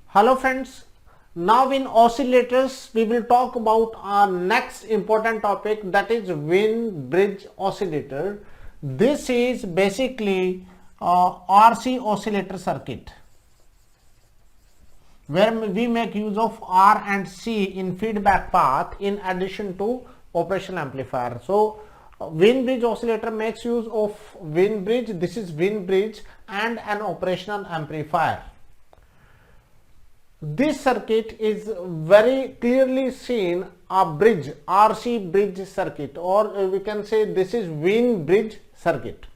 Hello friends, now in oscillators we will talk about our next important topic, that is Wien bridge oscillator. This is basically RC oscillator circuit where we make use of R and C in feedback path in addition to operational amplifier. So Wien bridge oscillator makes use of Wien bridge, this is Wien bridge, and an operational amplifier. This circuit is very clearly seen a bridge, RC bridge circuit, or we can say this is Wien bridge circuit.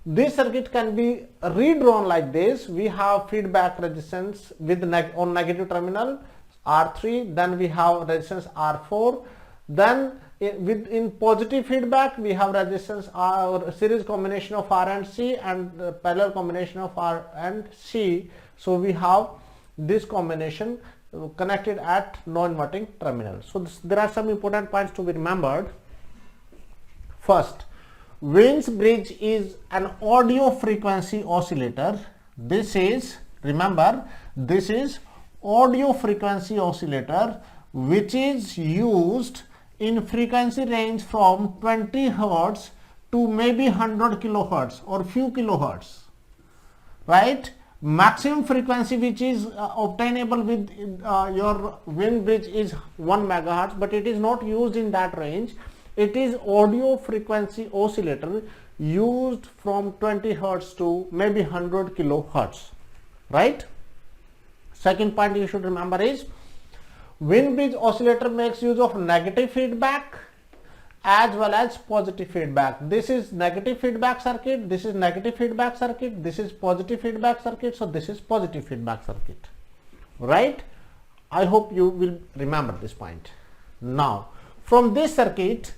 This circuit can be redrawn like this. We have feedback resistance with on negative terminal R3, then we have resistance R4, then in positive feedback we have resistance or series combination of R and C and parallel combination of R and C. So we have this combination connected at non-inverting terminal. So there are some important points to be remembered. First, Wien's bridge is an audio frequency oscillator. This is, remember, this is audio frequency oscillator which is used in frequency range from 20 Hz to maybe 100 kilohertz or few kilohertz, right? Maximum frequency which is obtainable with your Wien bridge is 1 megahertz, but it is not used in that range. It is audio frequency oscillator used from 20 hertz to maybe 100 kilohertz, right? Second point you should remember is Wien bridge oscillator makes use of negative feedback as well as positive feedback. This is negative feedback circuit, this is negative feedback circuit, this is positive feedback circuit, so this is positive feedback circuit, right? I hope you will remember this point. Now from this circuit,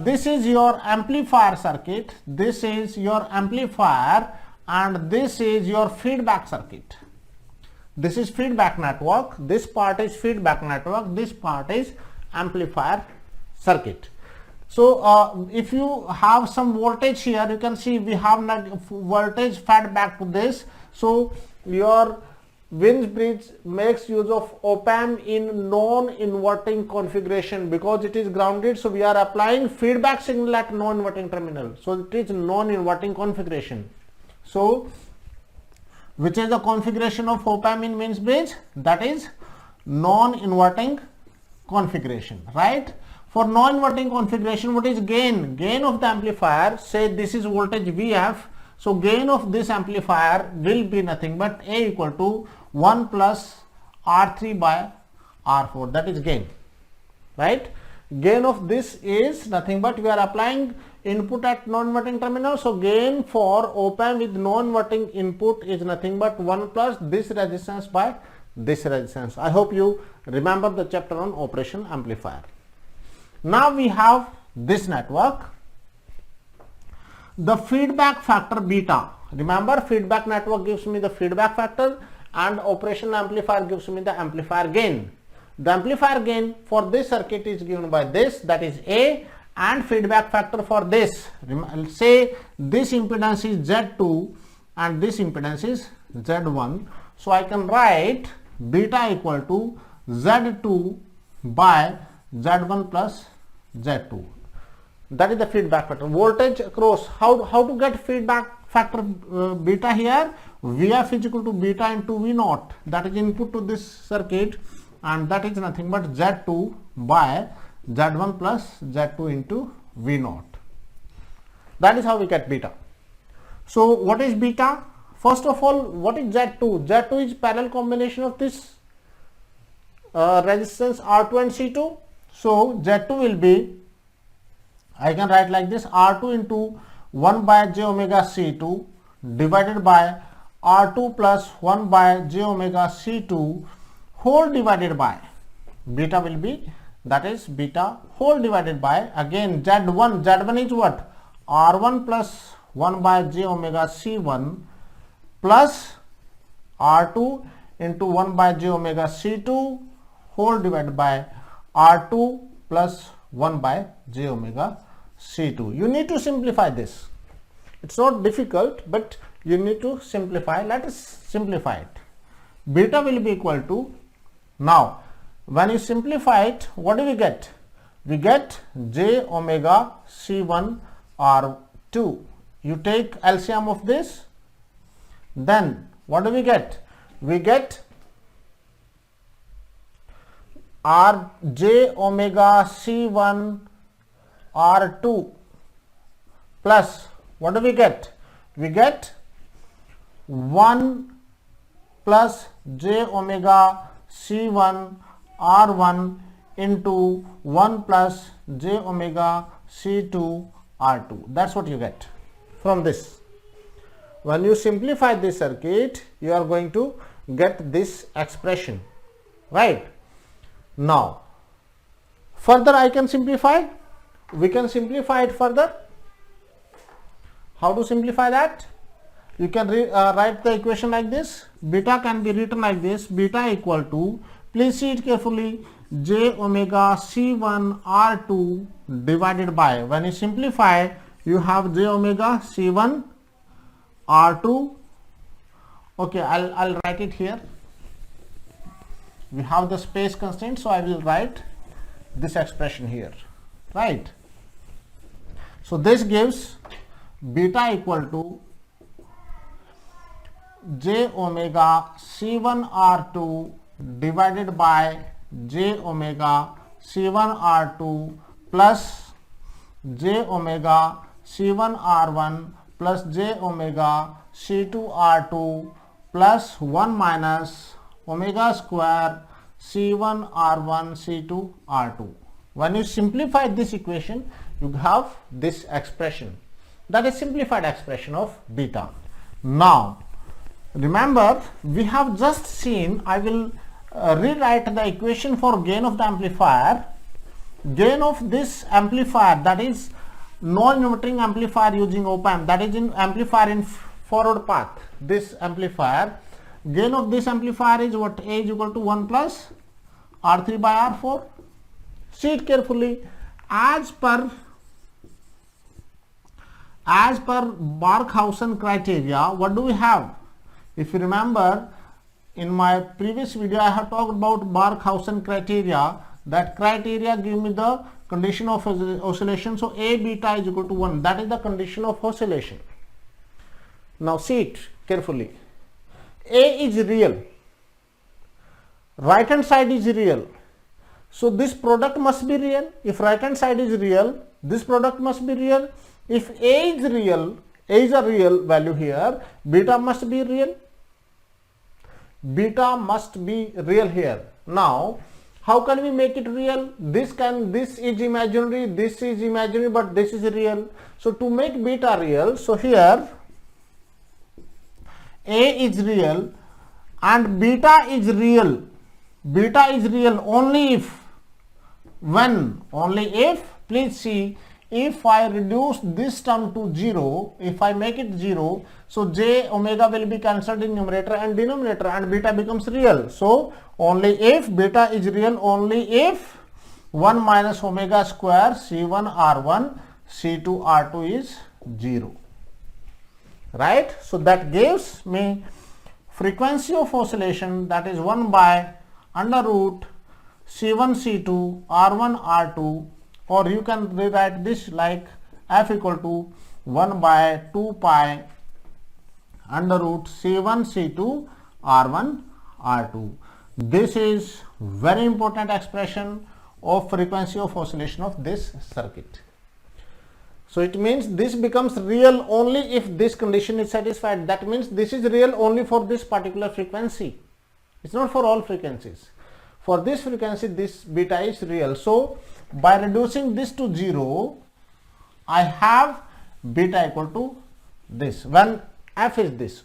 this is your amplifier circuit, this is your amplifier, and this is your feedback circuit. This is feedback network, this part is feedback network, this part is amplifier circuit. So if you have some voltage here, you can see we have voltage fed back to this. So your Wien bridge makes use of op-amp in non-inverting configuration because it is grounded. So we are applying feedback signal at non-inverting terminal. So it is non-inverting configuration. So which is the configuration of op-amp in Wien bridge? That is non-inverting configuration, right? For non-inverting configuration, what is gain? Gain of the amplifier, say this is voltage Vf. So gain of this amplifier will be nothing but A equal to 1 plus R3 by R4. That is gain, right? Gain of this is nothing but we are applying input at non-inverting terminal. So gain for op-amp with non-inverting input is nothing but 1 plus this resistance by this resistance. I hope you remember the chapter on operation amplifier. Now we have this network. The feedback factor beta. Remember, feedback network gives me the feedback factor and operational amplifier gives me the amplifier gain. The amplifier gain for this circuit is given by this, that is A, and feedback factor for this. Say this impedance is Z2 and this impedance is Z1. So I can write beta equal to Z2 by Z1 plus Z2. That is the feedback factor. Voltage across, how to get feedback factor beta here? Vf is equal to beta into V naught, that is input to this circuit, and that is nothing but Z2 by Z1 plus Z2 into V naught. That is how we get beta. So what is beta? First of all, what is Z2? Z2 is parallel combination of this resistance R2 and C2. So Z2 will be, I can write like this, R2 into 1 by j omega C2 divided by R2 plus 1 by j omega C2 whole divided by, beta will be, that is beta whole divided by, again Z1. Z1 is what? R1 plus 1 by j omega C1 plus R2 into 1 by j omega C2 whole divided by R2 plus 1 by j omega C2. You need to simplify this. It's not difficult, but you need to simplify. Let us simplify it. Beta will be equal to, now when you simplify it, what do we get? We get j omega c1 r2. You take LCM of this, then what do we get? We get r j omega c1 r2 plus, what do we get? We get 1 plus j omega c1 r1 into 1 plus j omega c2 r2. That's what you get from this. When you simplify this circuit, you are going to get this expression, right? Now, further I can simplify. We can simplify it further. How to simplify that? You can write the equation like this. Beta can be written like this. Beta equal to, please see it carefully, j omega c1 r2 divided by, when you simplify, you have j omega c1 r2. Okay, I'll write it here. We have the space constraint, so I will write this expression here, right? So this gives beta equal to j omega c1 r2 divided by j omega c1 r2 plus j omega c1 r1 plus j omega c2 r2 plus 1 minus omega square c1 r1 c2 r2. When you simplify this equation, you have this expression. That is simplified expression of beta. Now, remember, we have just seen, I will rewrite the equation for gain of the amplifier. Gain of this amplifier, that is non-inverting amplifier using op-amp, that is in amplifier in forward path. This amplifier, gain of this amplifier is what? A is equal to 1 plus R3 by R4. See it carefully. As per Barkhausen criteria, what do we have? If you remember, in my previous video I have talked about Barkhausen criteria. That criteria give me the condition of oscillation. So A beta is equal to 1. That is the condition of oscillation. Now see it carefully. A is real, right hand side is real, so this product must be real. If right hand side is real, this product must be real. If A is real, A is a real value here, beta must be real. Beta must be real here. Now, how can we make it real? This is imaginary, this is imaginary, but this is real. So to make beta real, so here A is real and beta is real. Beta is real only if, when, only if, please see, if I reduce this term to 0, if I make it 0, so j omega will be cancelled in numerator and denominator and beta becomes real. So only if beta is real, only if 1 minus omega square c1 r1 c2 r2 is 0. Right? So that gives me frequency of oscillation, that is 1 by under root c1 c2 r1 r2, or you can rewrite this like f equal to 1 by 2 pi under root c1 c2 r1 r2. This is very important expression of frequency of oscillation of this circuit. So it means this becomes real only if this condition is satisfied. That means this is real only for this particular frequency. It's not for all frequencies. For this frequency, this beta is real. So by reducing this to 0, I have beta equal to this when f is this,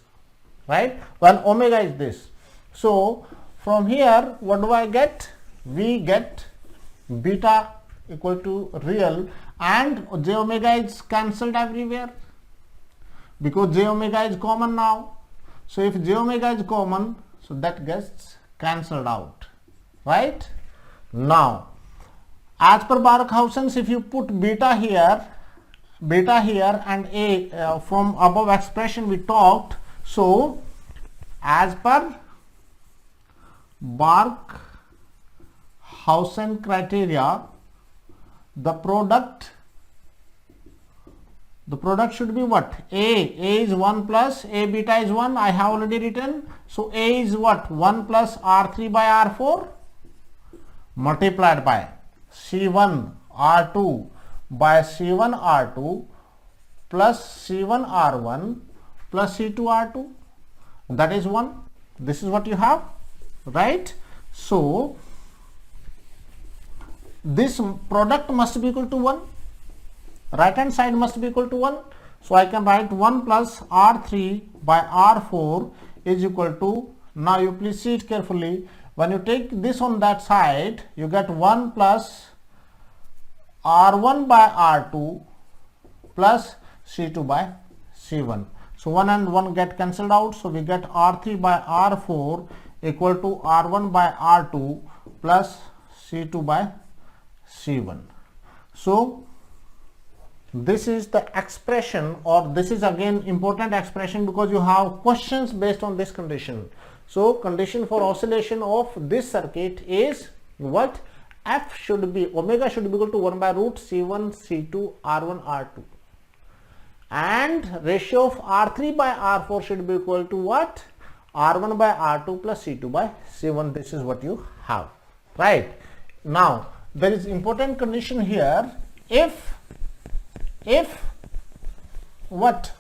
right? When omega is this. So from here, what do I get? We get beta equal to real, and j omega is cancelled everywhere because j omega is common now. So if j omega is common, so that gets cancelled out, right? Now, as per Barkhausen's, if you put beta here, beta here and A from above expression we talked. So as per Barkhausen criteria, the product should be what? A is 1 plus A beta is 1, I have already written. So A is what? 1 plus R3 by R4 multiplied by C1 R2 by C1 R2 plus C1 R1 plus C2 R2, that is 1. This is what you have, right? So this product must be equal to 1, right hand side must be equal to 1. So I can write 1 plus R3 by R4 is equal to, now you please see it carefully, when you take this on that side you get 1 plus R1 by R2 plus C2 by C1. So 1 and 1 get cancelled out, so we get R3 by R4 equal to R1 by R2 plus C2 by C1. So this is the expression, or this is again important expression because you have questions based on this condition. So condition for oscillation of this circuit is what? F should be, omega should be equal to 1 by root C1 C2 R1 R2, and ratio of R3 by R4 should be equal to what? R1 by R2 plus C2 by C1. This is what you have, right? Now there is important condition here. If what?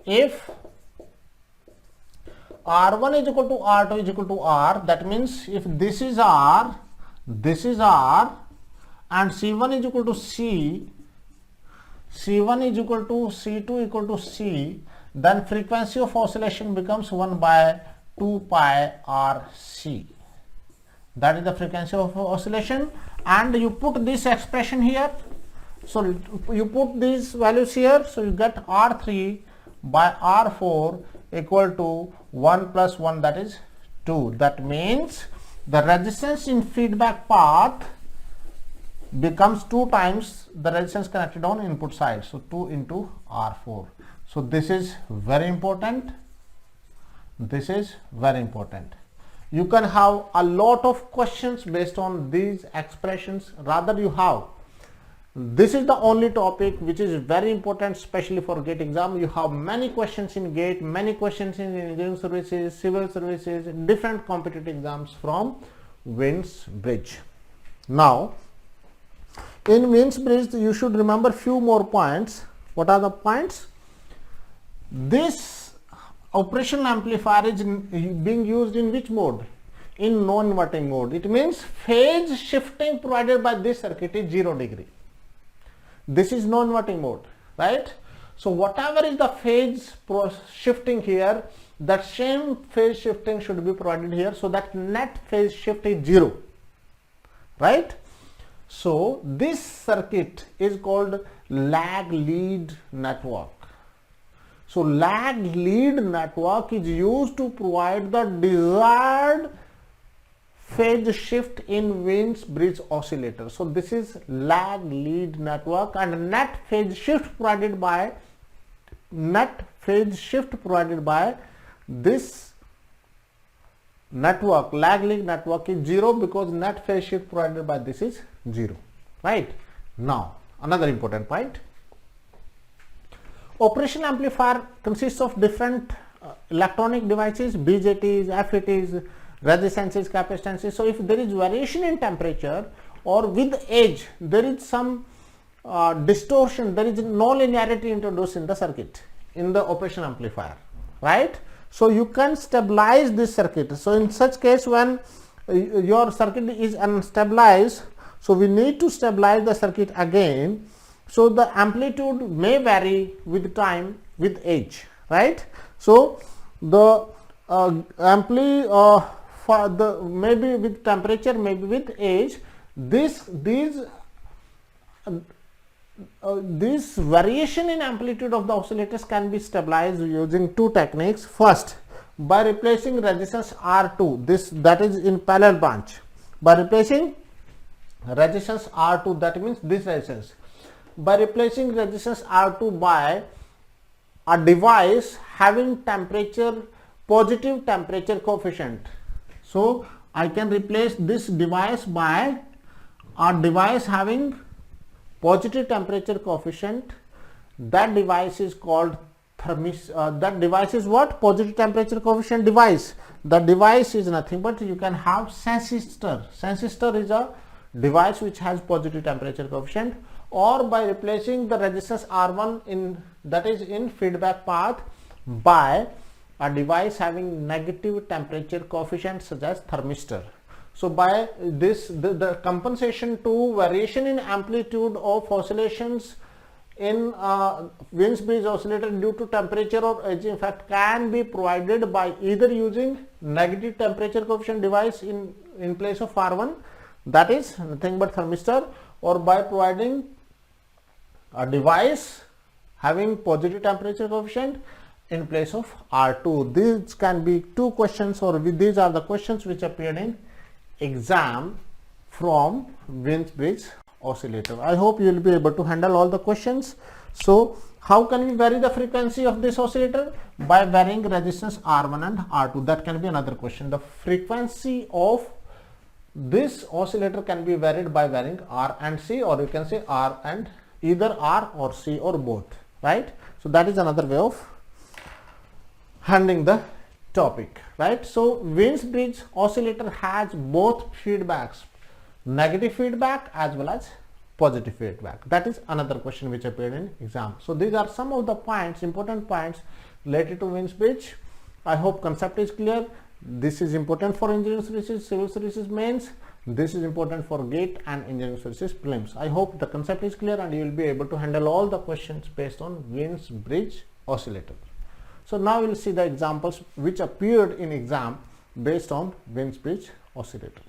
If R1 is equal to R2 is equal to R, that means if this is R, this is R, and C1 is equal to C, C1 is equal to C2 equal to C, then frequency of oscillation becomes 1 by 2 pi RC. That is the frequency of oscillation, and you put this expression here. So you put these values here, so you get R3 by R4 equal to 1 plus 1, that is 2. That means the resistance in feedback path becomes 2 times the resistance connected on input side. So 2 into R4. So this is very important. This is very important. You can have a lot of questions based on these expressions. Rather you have, this is the only topic which is very important, especially for GATE exam. You have many questions in GATE, many questions in engineering services, civil services, different competitive exams from Wien's Bridge. Now in Wien's Bridge you should remember few more points. What are the points? This operational amplifier is being used in which mode? In non-inverting mode. It means phase shifting provided by this circuit is 0 degree. This is non-inverting mode, right? So whatever is the phase shifting here, that same phase shifting should be provided here, so that net phase shift is 0, right? So this circuit is called lag lead network. So lag lead network is used to provide the desired phase shift in Wien's Bridge oscillator. So this is lag lead network, and net phase shift provided by this network, lag lead network, is 0 because net phase shift provided by this is 0, right? Now another important point. Operational amplifier consists of different electronic devices, BJTs, FETs, resistances, capacitances. So if there is variation in temperature or with age, there is some distortion, there is no linearity introduced in the circuit, in the operational amplifier, right? So you can stabilize this circuit. So in such case, when your circuit is unstabilized, so we need to stabilize the circuit again. So the amplitude may vary with time, with age, right? So the maybe with temperature, maybe with age, this variation in amplitude of the oscillators can be stabilized using two techniques. First, by replacing resistance R2, that is in parallel branch. By replacing resistance R2, that means this resistance. by replacing resistance R2 by a device having positive temperature coefficient. So I can replace this device by a device having positive temperature coefficient. That device is called that device is what? Positive temperature coefficient device. The device is nothing but you can have sensistor. Sensistor is a device which has positive temperature coefficient, or by replacing the resistance R1 in feedback path by a device having negative temperature coefficient such as thermistor. So by this the compensation to variation in amplitude of oscillations in Wiens bridge oscillator due to temperature or edging effect can be provided by either using negative temperature coefficient device in place of R1, that is nothing but thermistor, or by providing a device having positive temperature coefficient in place of R2. These can be two questions, or these are the questions which appeared in exam from Wiens bridge oscillator. I hope you will be able to handle all the questions. So how can we vary the frequency of this oscillator? By varying resistance R1 and R2. That can be another question. The frequency of this oscillator can be varied by varying R and C, or you can say R and either R or C or both, right? So that is another way of handling the topic, right? So Wiens bridge oscillator has both feedbacks, negative feedback as well as positive feedback. That is another question which appeared in exam. So these are some of the points, important points related to Wiens bridge. I hope concept is clear. This is important for engineering services, civil services mains. This is important for GATE and engineering services prelims. I hope the concept is clear and you will be able to handle all the questions based on Wiens bridge oscillator. So now we will see the examples which appeared in exam based on Wiens bridge oscillator.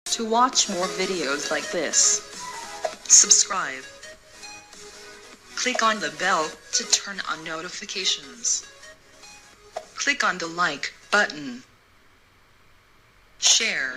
To watch more videos like this, subscribe. Click on the bell to turn on notifications. Click on the like button. Share.